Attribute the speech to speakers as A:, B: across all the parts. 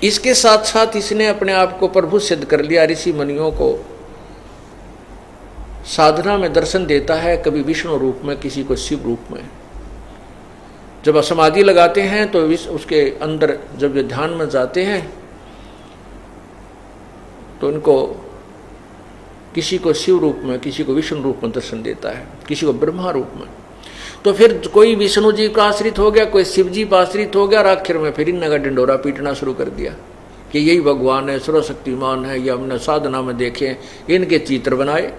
A: इसके साथ साथ इसने अपने आप को प्रभु सिद्ध कर लिया। ऋषि मुनियों को साधना में दर्शन देता है, कभी विष्णु रूप में, किसी को शिव रूप में। जब समाधि लगाते हैं तो उसके अंदर जब ये ध्यान में जाते हैं तो उनको किसी को शिव रूप में, किसी को विष्णु रूप में दर्शन देता है, किसी को ब्रह्मा रूप में। तो फिर कोई विष्णु जी का आश्रित हो गया, कोई शिव जी का आश्रित हो गया, और आखिर में फिर इनका डंडोरा पीटना शुरू कर दिया कि यही भगवान है, सर्वशक्तिमान है, ये हमने साधना में देखे, इनके चित्र बनाए।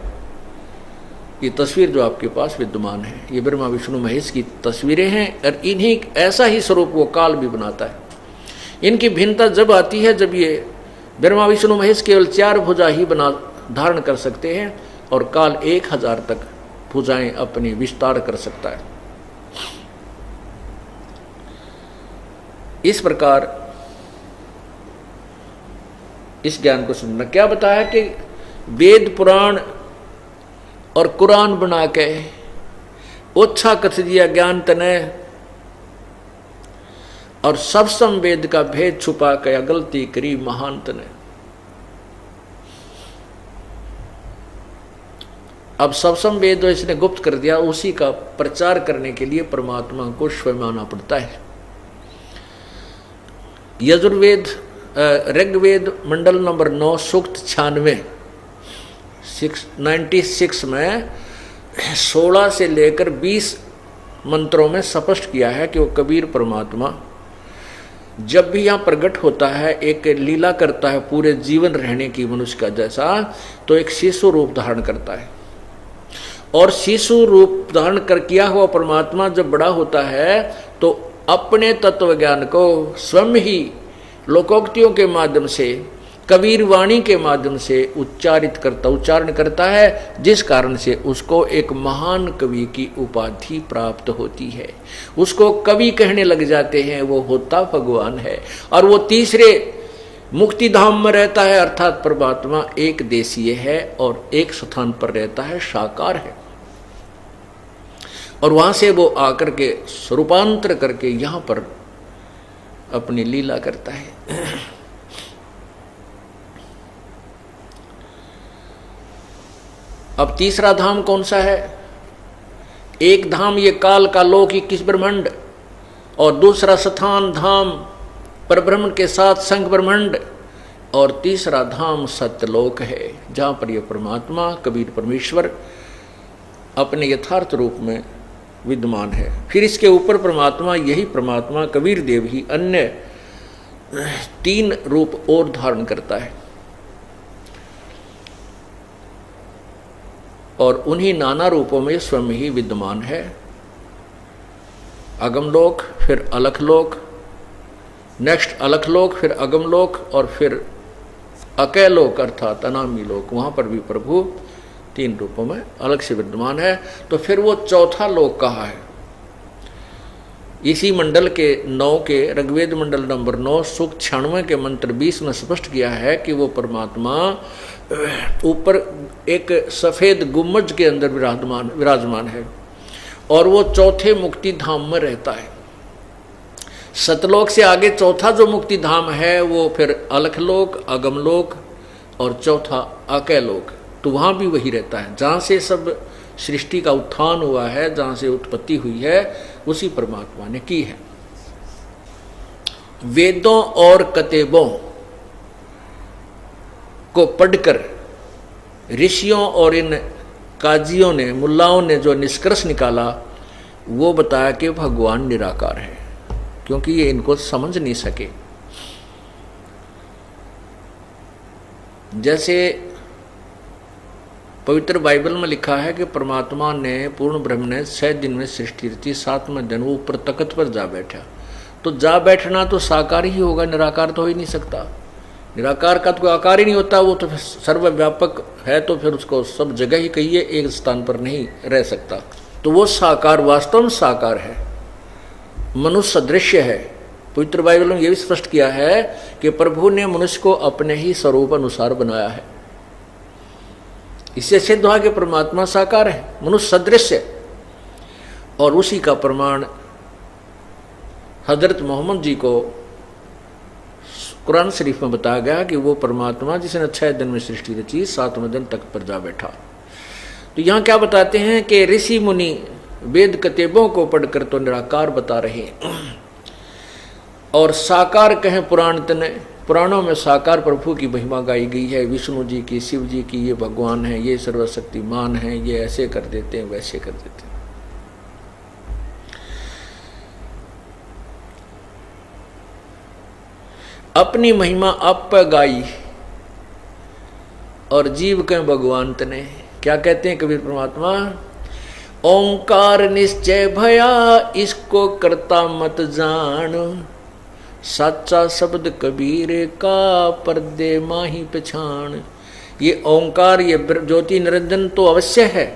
A: ये तस्वीर जो आपके पास विद्यमान है, ये ब्रह्मा विष्णु महेश की तस्वीरें हैं, और इन्हीं ऐसा ही स्वरूप वो काल भी बनाता है। इनकी भिन्नता जब आती है जब ये ब्रह्मा विष्णु महेश केवल 4 भुजा ही बना धारण कर सकते हैं, और काल 1000 तक भुजाएं अपनी विस्तार कर सकता है। इस प्रकार इस ज्ञान को समझना। क्या बताया कि वेद पुराण और कुरान बना के ओछा कथ दिया ज्ञान तने, और सब संवेद का भेद छुपा के गलती करी महानत ने। अब सब संवेद इसने गुप्त कर दिया, उसी का प्रचार करने के लिए परमात्मा को स्वयं आना पड़ता है। यजुर्वेद ऋग्वेद मंडल नंबर 9 सूक्त 96 में 16 से लेकर 20 मंत्रों में स्पष्ट किया है कि वो कबीर परमात्मा जब भी यहाँ प्रकट होता है, एक लीला करता है पूरे जीवन रहने की मनुष्य का जैसा, तो एक शिशु रूप धारण करता है। और शिशु रूप धारण कर किया हुआ परमात्मा जब बड़ा होता है तो अपने तत्व ज्ञान को स्वयं ही लोकोक्तियों के माध्यम से, कबीर वाणी के माध्यम से उच्चारण करता है, जिस कारण से उसको एक महान कवि की उपाधि प्राप्त होती है। उसको कवि कहने लग जाते हैं, वो होता भगवान है। और वो तीसरे मुक्ति धाम में रहता है, अर्थात परमात्मा एक देशीय है और एक स्थान पर रहता है, साकार है। और वहां से वो आकर के स्वरूपांतर करके यहां पर अपनी लीला करता है। अब तीसरा धाम कौन सा है? एक धाम ये काल का लोक 21 ब्रह्मांड, और दूसरा स्थान धाम परब्रह्म के साथ संग ब्रह्मांड, और तीसरा धाम सत्यलोक है, जहां पर यह परमात्मा कबीर परमेश्वर अपने यथार्थ रूप में विद्यमान है। फिर इसके ऊपर परमात्मा, यही परमात्मा कबीर देव ही अन्य 3 रूप और धारण करता है, और उन्हीं नाना रूपों में स्वयं ही विद्यमान है। अगमलोक, फिर अलखलोक, नेक्स्ट अलखलोक, फिर अगमलोक, और फिर अकैलोक अर्थात अनामी लोक, वहां पर भी प्रभु 3 रूपों में अलग से विद्यमान है। तो फिर वो चौथा लोक कहाँ है? इसी मंडल के 9 के ऋग्वेद मंडल नंबर 9 सूक्त 96 के मंत्र 20 में स्पष्ट किया है कि वो परमात्मा ऊपर एक सफेद गुम्बज के अंदर विराजमान है, और वो चौथे मुक्ति धाम में रहता है। सतलोक से आगे चौथा जो मुक्ति धाम है वो फिर अलखलोक, अगमलोक, और चौथा अकैलोक। तो वहां भी वही रहता है, जहां से सब सृष्टि का उत्थान हुआ है, जहां से उत्पत्ति हुई है, उसी परमात्मा ने की है। वेदों और कतेबों को पढ़कर ऋषियों और इन काजियों ने, मुल्लाओं ने जो निष्कर्ष निकाला, वो बताया कि भगवान निराकार है, क्योंकि ये इनको समझ नहीं सके। जैसे पवित्र बाइबल में लिखा है कि परमात्मा ने, पूर्ण ब्रह्म ने 6 दिन में सृष्टि रची, 7वें दिन वो ऊपर तख्त पर जा बैठा। तो जा बैठना तो साकार ही होगा, निराकार तो हो ही नहीं सकता। निराकार का तो कोई आकार ही नहीं होता, वो तो सर्वव्यापक है, तो फिर उसको सब जगह ही कहिए, एक स्थान पर नहीं रह सकता। तो वो साकार वास्तव में साकार है, मनुष्य सदृश्य है। पवित्र बाइबल में यह भी स्पष्ट किया है कि प्रभु ने मनुष्य को अपने ही स्वरूप अनुसार बनाया है। इससे सिद्ध हुआ कि परमात्मा साकार है, मनुष्य सदृश है। और उसी का प्रमाण हजरत मोहम्मद जी को कुरान शरीफ में बताया गया कि वो परमात्मा जिसने 6 दिन में सृष्टि रची 7वें दिन तक पर जा बैठा। तो यहाँ क्या बताते हैं कि ऋषि मुनि वेद कतेबों को पढ़कर तो निराकार बता रहे हैं, और साकार कहें पुराण तने, पुराणों में साकार प्रभु की महिमा गाई गई है, विष्णु जी की, शिव जी की, ये भगवान है, ये सर्वशक्तिमान है, ये ऐसे कर देते हैं, वैसे कर देते हैं। अपनी महिमा आप पे गाई और जीव के भगवान तने। क्या कहते हैं कबीर परमात्मा? ओंकार निश्चय भया इसको करता मत जान, साचा शब्द कबीर का पर्दे माही पहचान। ये ओंकार, ये ज्योति निरंजन तो अवश्य है,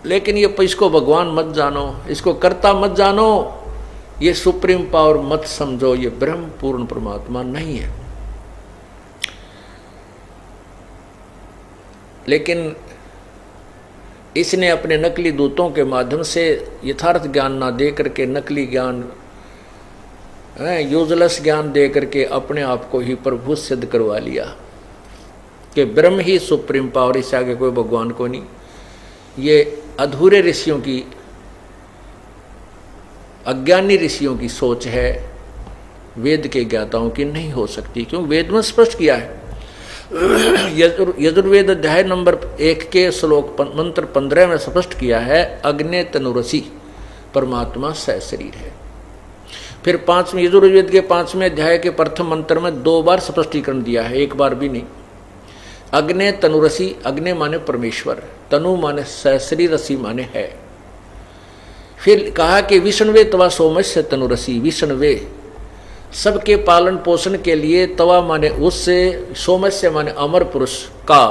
A: लेकिन ये इसको भगवान मत जानो, इसको कर्ता मत जानो, ये सुप्रीम पावर मत समझो, ये ब्रह्म पूर्ण परमात्मा नहीं है। लेकिन इसने अपने नकली दूतों के माध्यम से यथार्थ ज्ञान ना दे करके, नकली ज्ञान, यूजलेस ज्ञान दे करके अपने आप को ही प्रभु सिद्ध करवा लिया कि ब्रह्म ही सुप्रीम पावर, इससे आगे कोई भगवान को नहीं। ये अधूरे ऋषियों की, अज्ञानी ऋषियों की सोच है, वेद के ज्ञाताओं की नहीं हो सकती, क्योंकि वेद में स्पष्ट किया है। यजुर्वेद अध्याय नंबर 1 के श्लोक मंत्र 15 में स्पष्ट किया है, अग्ने तनुरसी परमात्मा सशरीर है। फिर 5वें यजुर्वेद के 5वें अध्याय के प्रथम मंत्र में 2 बार स्पष्टीकरण दिया है, एक बार भी नहीं। अग्ने तनुरसी, अग्ने माने परमेश्वर, तनु माने सशरीर, रसी माने है। फिर कहा कि विष्णुवे तवा सोमस्य तनुरसी, विष्णुवे सबके पालन पोषण के लिए, तवा माने उससे, सोमस्य माने अमर पुरुष का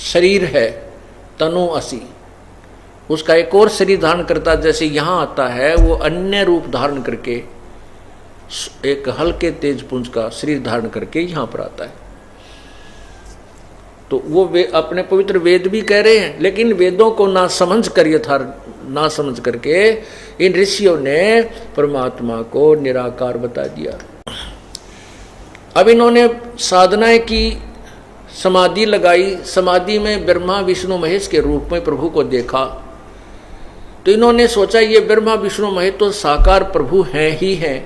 A: शरीर है, तनु असी, उसका एक और शरीर धारण करता, जैसे यहां आता है वो अन्य रूप धारण करके एक हल्के तेज पुंज का शरीर धारण करके यहां पर आता है। तो वो वे अपने पवित्र वेद भी कह रहे हैं, लेकिन वेदों को ना समझ कर, ना समझ करके इन ऋषियों ने परमात्मा को निराकार बता दिया। अब इन्होंने साधनाएं की, समाधि लगाई, समाधि में ब्रह्मा विष्णु महेश के रूप में प्रभु को देखा। तो इन्होंने सोचा ये ब्रह्मा विष्णु महेश तो साकार प्रभु हैं ही हैं,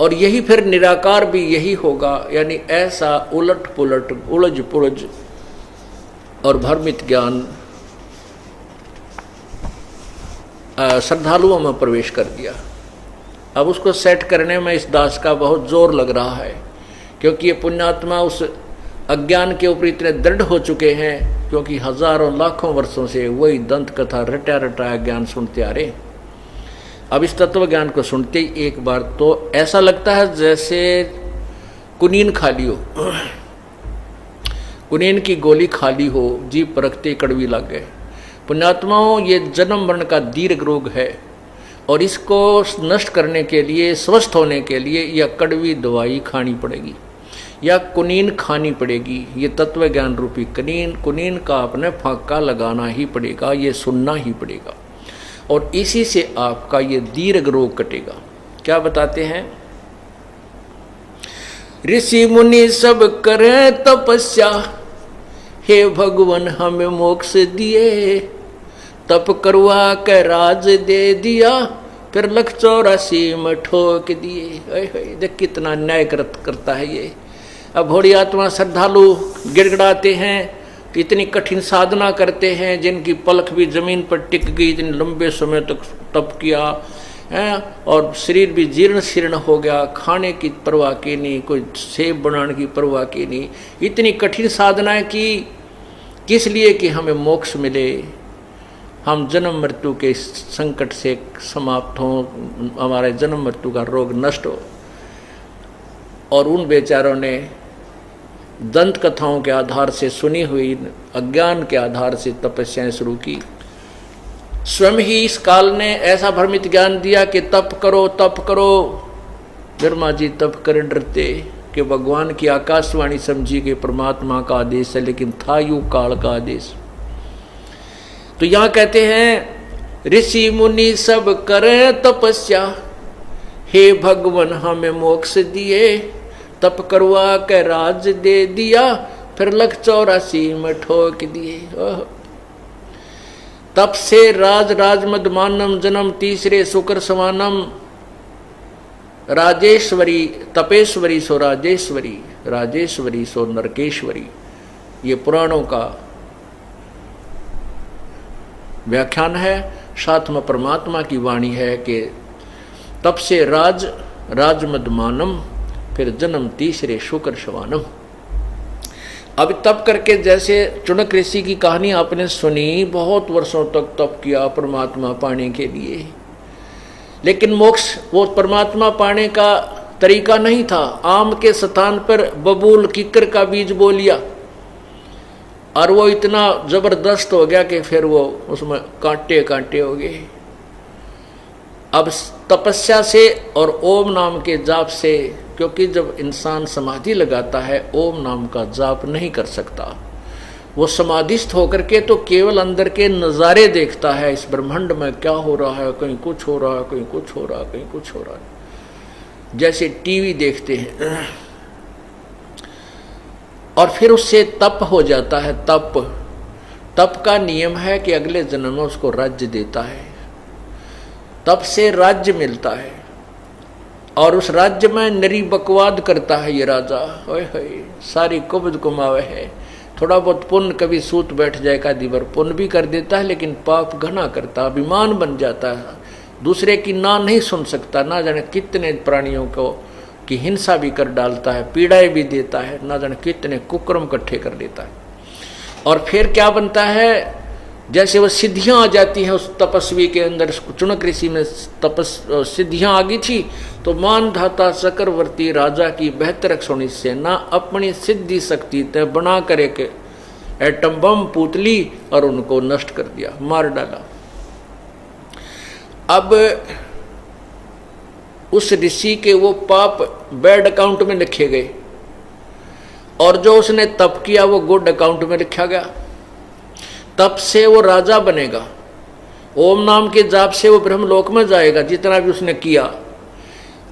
A: और यही फिर निराकार भी यही होगा। यानी ऐसा उलट पुलट, उलझ पुलझ और भ्रमित ज्ञान श्रद्धालुओं में प्रवेश कर दिया। अब उसको सेट करने में इस दास का बहुत जोर लग रहा है, क्योंकि ये पुण्यात्मा उस अज्ञान के ऊपर इतने दृढ़ हो चुके हैं, क्योंकि हजारों लाखों वर्षों से वही दंत कथा रटा रटाया ज्ञान सुनते आ रहे। अब इस तत्व ज्ञान को सुनते ही एक बार तो ऐसा लगता है जैसे कुनीन खाली हो, कुनीन की गोली खाली हो, जीभ परखते कड़वी लग गए। पुण्यात्माओं, ये जन्म मरण का दीर्घ रोग है, और इसको नष्ट करने के लिए, स्वस्थ होने के लिए या कड़वी दवाई खानी पड़ेगी या कुनीन खानी पड़ेगी। ये तत्व ज्ञान रूपी कुनीन का अपने फाका लगाना ही पड़ेगा, ये सुनना ही पड़ेगा, और इसी से आपका ये दीर्घ रोग कटेगा। क्या बताते हैं? ऋषि मुनि सब करे तपस्या, हे भगवान हमें मोक्ष दिए, तप करवा के राज दे दिया, फिर 184 में ठोक दिए। देख कितना न्याय करता है ये। अब भोड़ी आत्मा श्रद्धालु गिड़गिड़ाते हैं, इतनी कठिन साधना करते हैं, जिनकी पलक भी जमीन पर टिक गई, इतने लंबे समय तक तप किया है, और शरीर भी जीर्ण शीर्ण हो गया, खाने की परवाह की नहीं, कोई सेब बनाने की परवाह की नहीं। इतनी कठिन साधनाएं की, किस लिए? कि हमें मोक्ष मिले, हम जन्म मृत्यु के संकट से समाप्त हों, हमारे जन्म मृत्यु का रोग नष्ट हो। और उन बेचारों ने दंत कथाओं के आधार से, सुनी हुई अज्ञान के आधार से तपस्याएं शुरू की। स्वयं ही इस काल ने ऐसा भ्रमित ज्ञान दिया कि तप करो तप करो। ब्रह्मा जी तप कर डरते कि भगवान की आकाशवाणी समझी कि परमात्मा का आदेश है, लेकिन था यू काल का आदेश। तो यहां कहते हैं ऋषि मुनि सब करे तपस्या, हे भगवान हमें मोक्ष दिए, तप करवा के राज दे दिया, फिर लख 84 में ठोक दिए। तप से राज राज मदमानम, जन्म तीसरे शुक्र समानम, राजेश्वरी तपेश्वरी सो राजेश्वरी, राजेश्वरी सो नरकेश्वरी। ये पुराणों का व्याख्यान है, साथ में परमात्मा की वाणी है कि तप से राज राज मदमानम, फिर जन्म तीसरे शुक्र शवानम। अब तप करके, जैसे चुनक ऋषि की कहानी आपने सुनी, बहुत वर्षों तक तप किया परमात्मा पाने के लिए, लेकिन मोक्ष वो परमात्मा पाने का तरीका नहीं था। आम के स्थान पर बबूल किक्कर का बीज बो लिया और वो इतना जबरदस्त हो गया कि फिर वो उसमें कांटे कांटे हो गए। अब तपस्या से और ओम नाम के जाप से, क्योंकि जब इंसान समाधि लगाता है ओम नाम का जाप नहीं कर सकता, वो समाधिस्थ होकर के तो केवल अंदर के नज़ारे देखता है, इस ब्रह्मांड में क्या हो रहा है, कहीं कुछ हो रहा है, कहीं कुछ हो रहा है, कहीं कुछ हो रहा है, जैसे टीवी देखते हैं। और फिर उससे तप हो जाता है। तप का नियम है कि अगले जन्म में उसको राज्य देता है, तप से राज्य मिलता है, और उस राज्य में नरी बकवाद करता है ये राजा, ओए होए सारी कुबद कुमावे है। थोड़ा बहुत पुण्य कभी सूत बैठ जाएगा, दिवर पुण्य भी कर देता है, लेकिन पाप घना करता, अभिमान बन जाता है, दूसरे की ना नहीं सुन सकता, ना जाने कितने प्राणियों को की हिंसा भी कर डालता है, पीड़ाएं भी देता है, ना जाने कितने कुकर्म इकट्ठे कर देता है। और फिर क्या बनता है, जैसे वो सिद्धियां आ जाती हैं उस तपस्वी के अंदर। चुनक ऋषि में सिद्धियां आ गई थी, तो मानधाता चक्रवर्ती राजा की बेहतर सोनी सेना अपनी सिद्धि शक्ति तय बना कर एक एटम बम पुतली और उनको नष्ट कर दिया, मार डाला। अब उस ऋषि के वो पाप बैड अकाउंट में लिखे गए, और जो उसने तप किया वो गुड अकाउंट में लिखा गया। तप से वो राजा बनेगा, ओम नाम के जाप से वो ब्रह्मलोक में जाएगा जितना भी उसने किया,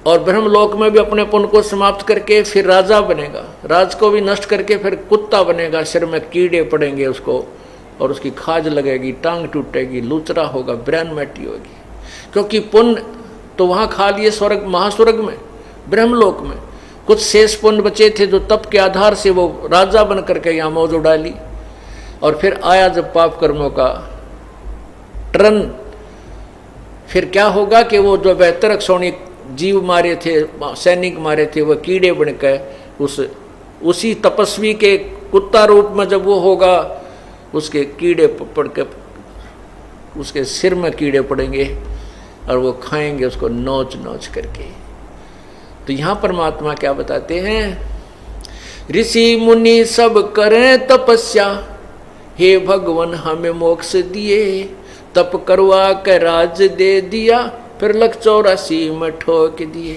A: और ब्रह्मलोक में भी अपने पुण्य को समाप्त करके फिर राजा बनेगा। राज को भी नष्ट करके फिर कुत्ता बनेगा, सिर में कीड़े पड़ेंगे उसको, और उसकी खाज लगेगी, टांग टूटेगी, लूचरा होगा, ब्रेन मैटी होगी। क्योंकि पुण्य तो वहाँ खा लिए स्वर्ग, महास्वर्ग में, ब्रह्मलोक में। कुछ शेष पुण्य बचे थे जो तप के आधार से वो राजा बन करके यहाँ मौज उड़ा ली। और फिर आया जब पाप कर्मों का टर्न, फिर क्या होगा कि वो जो बेहतर क्षौणिक जीव मारे थे, सैनिक मारे थे, वो कीड़े बनकर उसी तपस्वी के कुत्ता रूप में जब वो होगा, उसके कीड़े पड़ के उसके सिर में कीड़े पड़ेंगे और वो खाएंगे उसको नोच नोच करके। तो यहाँ परमात्मा क्या बताते हैं, ऋषि मुनि सब करें तपस्या, हे भगवान हमें मोक्ष दिए, तप करवा के राज दे दिया, फिर लख 84 में ठोक दिए।